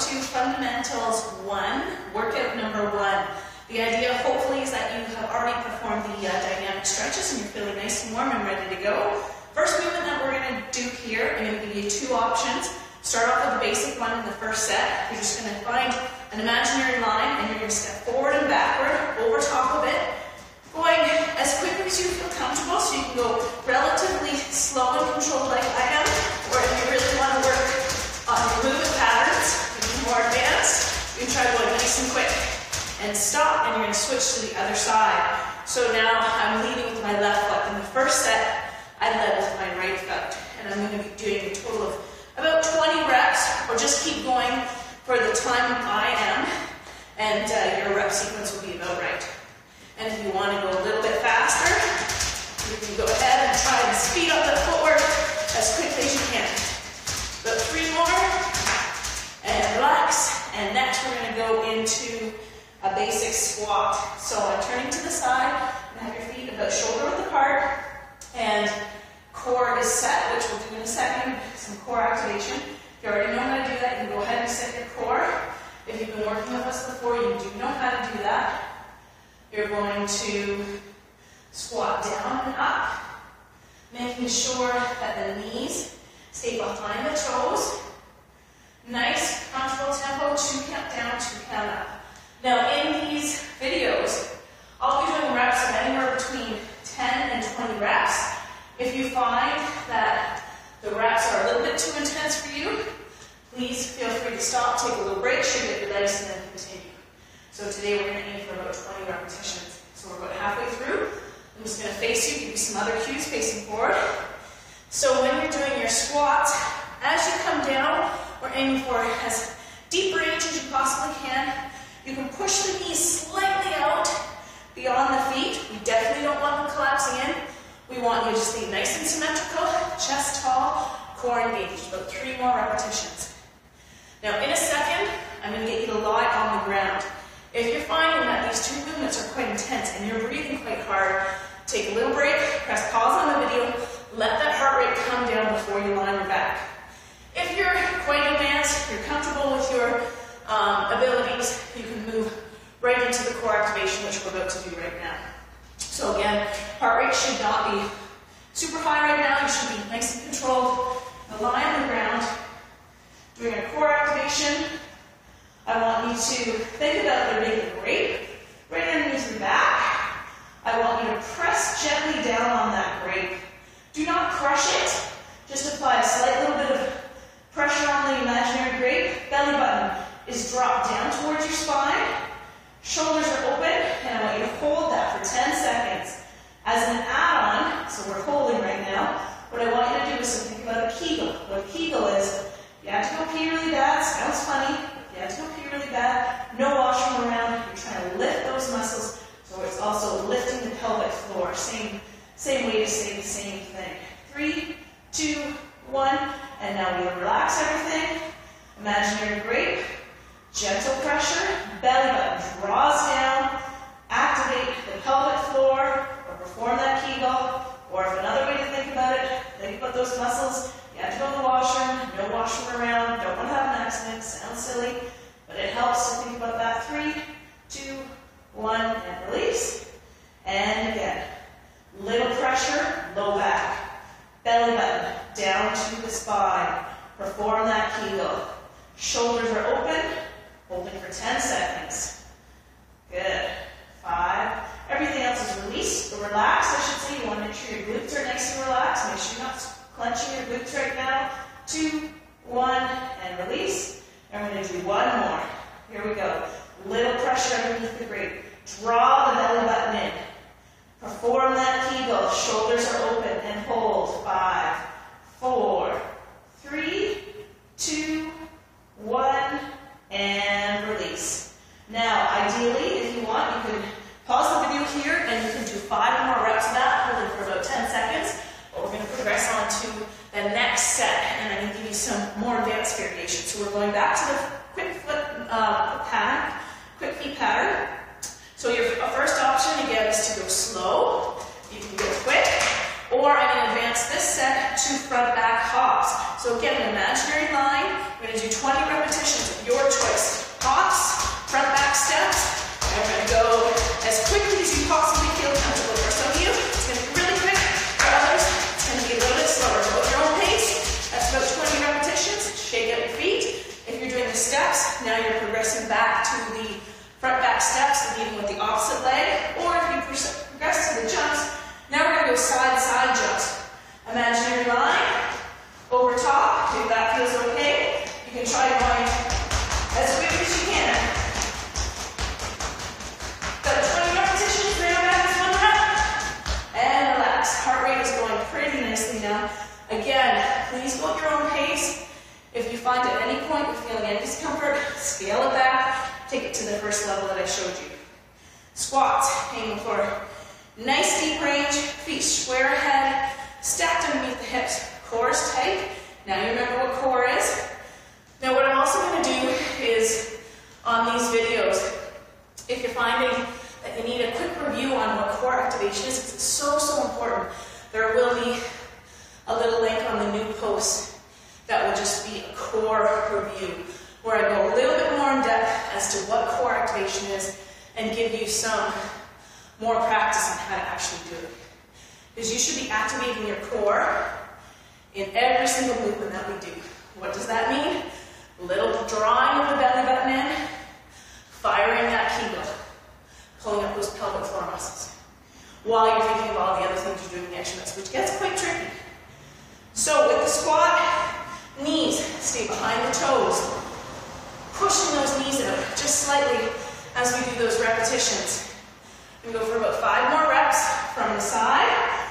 to fundamentals 1, workout number 1. The idea hopefully is that you have already performed the dynamic stretches and you're feeling nice and warm and ready to go. First movement that we're going to do here, I'm going to give you 2 options. Start off with the basic one in the first set. You're just going to find an imaginary line and you're going to step forward and backward, over top of it, going as quickly as you feel comfortable, so you can go relatively slow and controlled like I am, or if you really want to work on your movement patterns, you can be more advanced, you can try going nice and quick. And stop, and you're going to switch to the other side. So now I'm leading with my left foot. In the first set, I led with my right foot. And I'm going to be doing a total of about 20 reps, or just keep going for the time I am, and your rep sequence will be about right. And if you want to go a little bit faster, you can go ahead and try and speed up the footwork as quickly as you can. About 3 more, and relax. And next we're going to go into a basic squat. So I'm turning to the side, and have your feet about shoulder width apart, and core is set, which we'll do in a second, some core activation. If you already know how to do that, you can go ahead and set your core. If you've been working with us before, you do know how to do that. You're going to squat down and up, making sure that the knees stay behind the toes. Nice, comfortable tempo, 2 count down, 2 count up. Now in these videos, I'll be doing reps of anywhere between 10 and 20 reps. If you find that the reps are a little bit too intense for you, please feel free to stop, take a little break, shake up your legs, and then continue. So today we're going to aim for about 20 repetitions. So we're about halfway through. I'm just going to face you, give you some other cues facing forward. So when you're doing your squats, as you come down, we're aiming for as deep range as you possibly can. You can push the knees slightly out beyond the feet. We definitely don't want them collapsing in. We want you to stay nice and symmetrical, chest tall, core engaged. About 3 more repetitions. Now in a second, I'm going to get you to lie on the ground. If you're finding that these 2 movements are quite intense and you're breathing quite hard, take a little break, press pause on the video, let that heart rate come down before you lie on your back. If you're quite advanced, you're comfortable with your abilities, you can move right into the core activation, which we're about to do right now. So again, heart rate should not be super high right now. You should be nice and controlled. Now lie on the ground, doing a core activation. I want you to think about there being a grate right underneath your back. I want you to press gently down on that grate. Do not crush it. Just apply a slight little bit of pressure on the imaginary grate. Belly button is dropped down towards your spine. Shoulders are open, and I want you to hold that for 10 seconds. As an add-on, so we're holding right now, what I want you to do is to think about a Kegel. What a Kegel is, you have to go pee really bad, sounds funny, you have to go pee really bad, no washroom around, you're trying to lift those muscles, so it's also lifting the pelvic floor. Same way to say the same thing. 3, 2, 1, and now we relax everything. Imaginary grate, gentle pressure, belly button draws down, activate the pelvic floor, or perform that Kegel, or if another way to think about it, think about those muscles. You have to go to the washroom, no washroom around, don't want to have an accident, sounds silly, but it helps to think about that. 3, 2, 1, and release. And again, little pressure, low back, belly button down to the spine. Perform that Kegel. Shoulders are open, holding for 10 seconds. Good. 5. Everything else is released, or relaxed, I should say. You want to make sure your glutes are nice and relaxed. Make sure you're not clenching your glutes right now. 2, 1, and release. And we're going to do 1 more. Here we go. Little pressure underneath the grate. Draw the belly button in. Perform that Kegel. Shoulders are open and hold. 5, 4, 3, 2, 1, and release. Now, ideally, if you want, you can pause the video here and you can do 5 more reps of that, holding for about 10 seconds. But we're going to progress on to the next set, and I'm going to give you some more advanced variations. So we're going back to the quick foot pattern, quick feet pattern. So your first option, again, is to go slow. You can go quick, or I'm going to advance this set to front back hops. So again, an imaginary line. We're going to do 20 repetitions of your choice. Hops, front back steps. And we're going to go as quickly as you possibly feel comfortable. For some of you, it's going to be really quick. For others, it's going to be a little bit slower. Go at your own pace. That's about 20 repetitions. Shake out your feet. If you're doing the steps, now you're progressing back to the front back steps and even with the opposite leg. Or if you progress to the jumps, now we're going to go side-side jumps. Imaginary line, over top. If that feels okay, you can try going as quick as you can. Got 20 repetitions, bring it back as one rep. And relax. Heart rate is going pretty nicely now. Again, please go at your own pace. If you find at any point you're feeling any discomfort, scale it back. Take it to the first level that I showed you. Squats, aiming for nice deep range, feet square ahead, stacked underneath the hips. Core is tight. Now you remember what core is. Now what I'm also going to do is, on these videos, if you're finding that you need a quick review on what core activation is, because it's so, so important, there will be a little link on the new post that will just be a core review, where I go a little bit more in depth as to what core activation is and give you some more practice on how to actually do it. Because you should be activating your core in every single movement that we do. What does that mean? A little drawing of the belly button in, firing that Kegel, pulling up those pelvic floor muscles, while you're thinking of all the other things you're doing in the exercise, which gets quite tricky. So with the squat, knees stay behind the toes, pushing those knees out just slightly as we do those repetitions. We go for about 5 more reps from the side.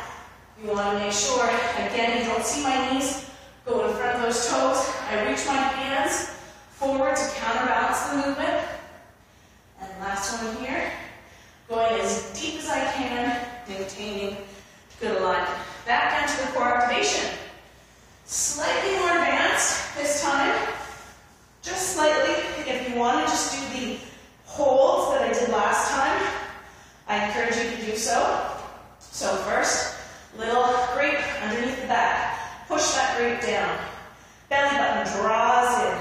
You want to make sure, again, you don't see my knees go in front of those toes. I reach my hands forward to counterbalance the movement. And last one here, going as deep as I can, maintaining good alignment. Back down to the core activation. Slightly more advanced this time. Just slightly. If you want to just do the holds that I did last time, I encourage you to do so. So first, little grip underneath the back. Push that grip down. Belly button draws in.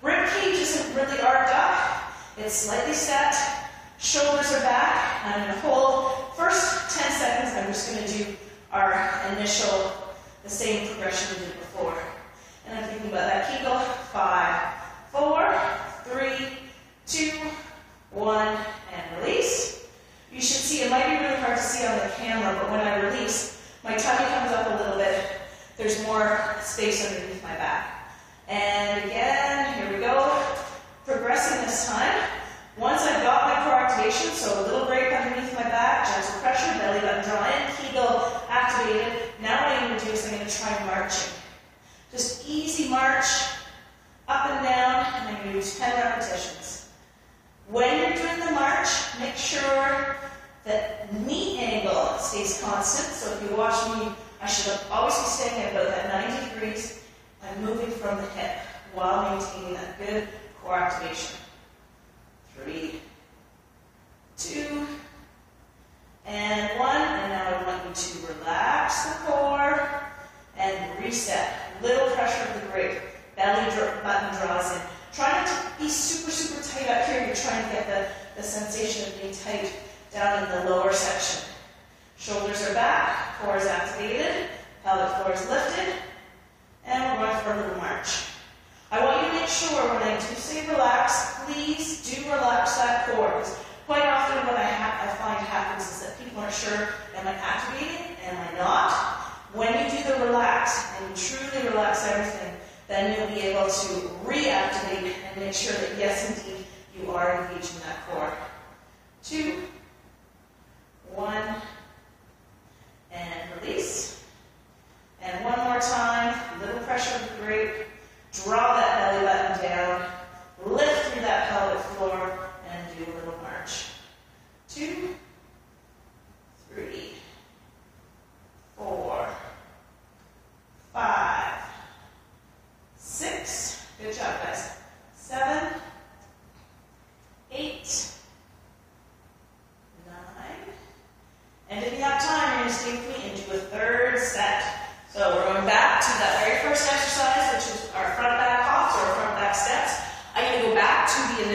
Rib cage isn't really arched up. It's slightly set. Shoulders are back. I'm going to hold. First 10 seconds, I'm just going to do our initial, the same progression we did before. And I'm thinking about that Kegel. 5, 4, 3, 2, 1, and release. You should see, it might be really hard to see on the camera, but when I release, my tummy comes up a little bit. There's more space underneath my back. And again, here we go. Progressing this time. Once I've got my core activation, so a little break underneath my back, gentle pressure, belly button draw in, Kegel activated. Now what I'm going to do is I'm going to try marching. Just easy march, up and down, and I'm going to do 10 repetitions. When you're doing the march, make sure that knee angle stays constant. So if you watch me, I should always be staying at about that 90 degrees. I'm moving from the hip while maintaining that good core activation. 3, 2, and 1. And now I want you to relax the core and reset. Little pressure of the grip. Belly button draws in. Try not to be super, super tight up here. You're trying to get the sensation of being tight down in the lower section. Shoulders are back, core is activated, pelvic floor is lifted, and we're going for a little march. I want you to make sure when I do say relax, please do relax that core. Because quite often what I find happens is that people aren't sure, am I activating, am I not? When you do the relax, and you truly relax everything, then you'll be able to reactivate and make sure that yes, indeed, you are engaging that core. 2, 1, and release. And one more time, little pressure of the grip. Draw that belly button down, lift through that pelvic floor, and do a little march. 2, 3, 4, 5, 6, good job guys, 7, 8,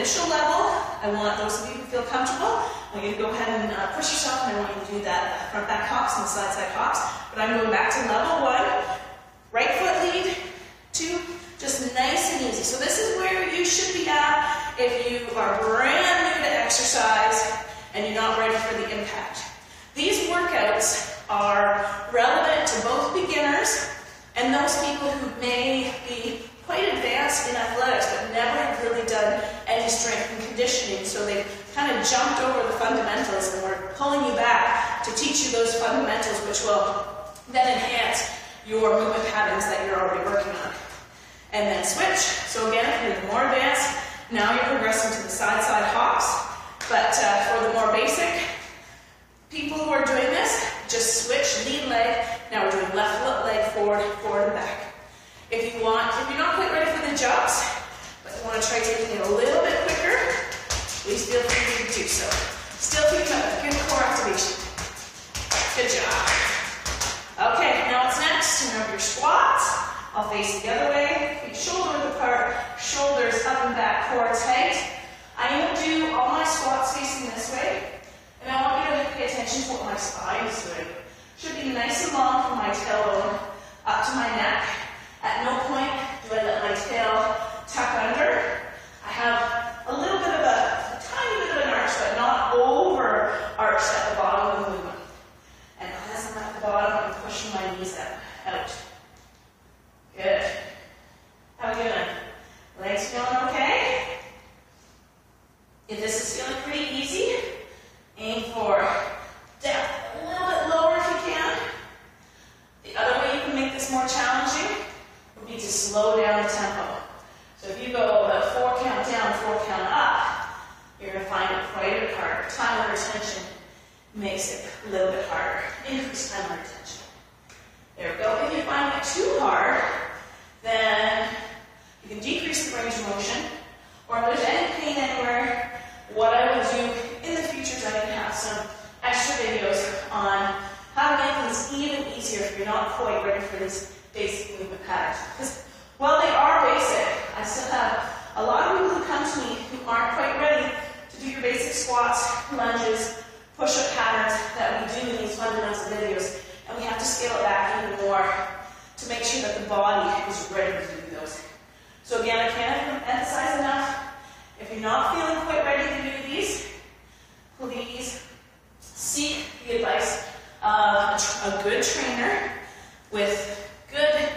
initial level, I want those of you who feel comfortable, I want you to go ahead and push yourself, and I want you to do that front back hops and the side side hops. But I'm going back to level 1, right foot lead, 2, just nice and easy. So this is where you should be at if you are brand new to exercise and you're not ready for the impact. These workouts are relevant to both beginners and those people who may be quite advanced in athletics but never have really done any strength and conditioning, so they've kind of jumped over the fundamentals, and we're pulling you back to teach you those fundamentals, which will then enhance your movement patterns that you're already working on. And then switch. So again, if you're more advanced, now you're progressing to the side hops, but for the more basic people who are doing this, just switch, lead leg. Now we're doing left foot leg, forward, forward and back. If you're not quite ready for the jumps, but you want to try taking it a little bit quicker, please feel free to do so. Still keeping up with good core activation. Good job. Okay, now what's next? Turn over your squats. I'll face the other way. Feet shoulder width apart, shoulders up and back, core tight. I'm going to do all my squats facing this way, and I want you to pay attention to what my spine is doing. Should be nice and long from my tailbone up to my neck. At no point do I let my tail tuck under. I have a little bit of a tiny bit of an arch, but not over arched at the bottom of the movement. And as I'm at the bottom, I'm pushing my knees out. Good. How are we doing? Legs feeling okay? If this is feeling pretty easy, aim for depth a little bit lower if you can. The other way you can make this more challenging would be to slow down the tempo. So if you go about 4 count down, 4 count up, you're going to find it quite a bit harder. Time under tension makes it a little bit harder. Increase time under tension. There we go. If you find it too hard, then you can decrease the range of motion, or if there's any pain anywhere, what I will do in the future is I can have some extra videos on how to make things even easier if you're not quite ready for these basic movement patterns. Because while they are basic, I still have a lot of people who come to me who aren't quite ready to do your basic squats, lunges, push-up patterns that we do in these fundamental videos, and we have to scale it back even more to make sure that the body is ready to do those. So again, I can't emphasize enough, if you're not feeling quite ready to do these, please seek the advice of a good trainer with good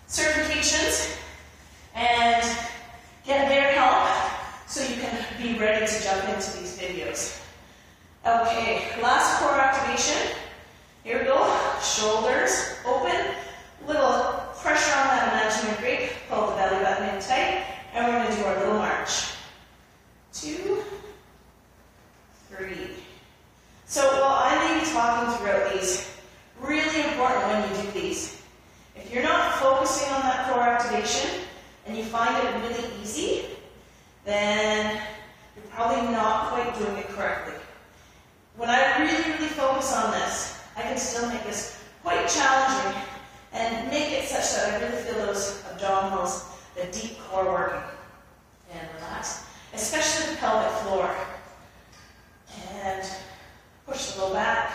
certifications and get their help so you can be ready to jump into these videos. Okay, last core activation. Here we go. Shoulders open, little pressure on that imaginary grip. Pull the belly button in tight, and we're going to do our little march. 2, 3. So while I may be talking throughout these, really important when you do these. If you're not focusing on that core activation and you find it really easy, then you're probably not quite doing it correctly. When I really focus on this, I can still make this quite challenging and make it such that I really feel those abdominals, the deep core working. And relax, especially the pelvic floor. And push the low back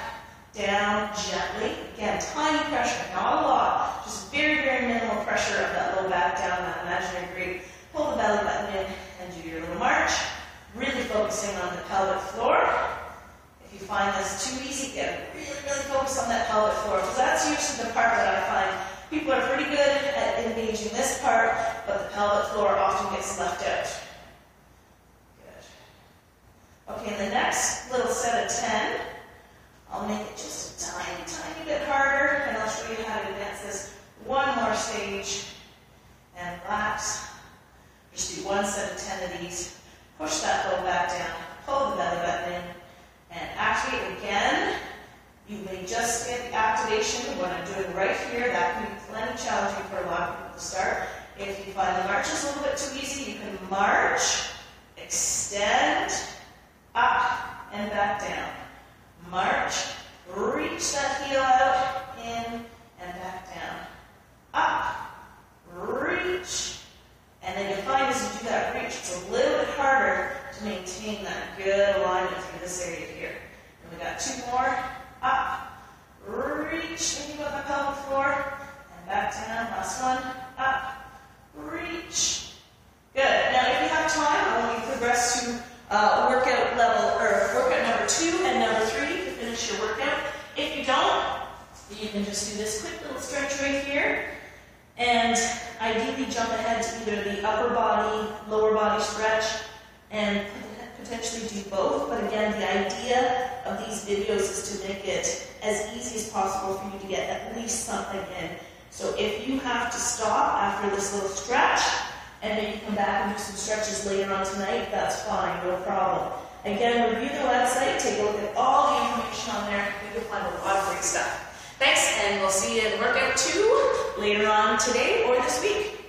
down gently. Again, tiny pressure, not a lot, just very minimal pressure of that low back down, that imaginary grip. Pull the belly button in and do your little march. Really focusing on the pelvic floor. If you find this too easy, again, really focus on that pelvic floor, because that's usually the part that I find people are pretty good at engaging this part, but the pelvic floor often gets left out. Good. Okay, in the next little set of 10, I'll make it just a tiny bit harder, and I'll show you how to advance this one more stage. And relax. Just do one set of 10 of these. Push that low back down, pull the belly button in, and activate again. You may just get the activation of what I'm doing right here. That can be plenty challenging for a lot of people to start. If you find the marches a little bit too easy, you can march, extend, up and back down. March, reach that heel out, in and back down. Up, reach, and then you'll find as you do that good alignment through this area here. And we got 2 more. Up, reach, thinking about my pelvic floor, and back down. Last one. Up, reach. Good. Now, if you have time, I want you to progress to workout level, or workout number 2 and number 3 to finish your workout. If you don't, you can just do this quick little stretch right here, and ideally jump ahead to either the upper body, lower body stretch, and potentially do both. But again, the idea of these videos is to make it as easy as possible for you to get at least something in. So if you have to stop after this little stretch, and maybe come back and do some stretches later on tonight, that's fine, no problem. Again, review the website, take a look at all the information on there. You'll find a lot of great stuff. Thanks, and we'll see you in workout 2 later on today or this week.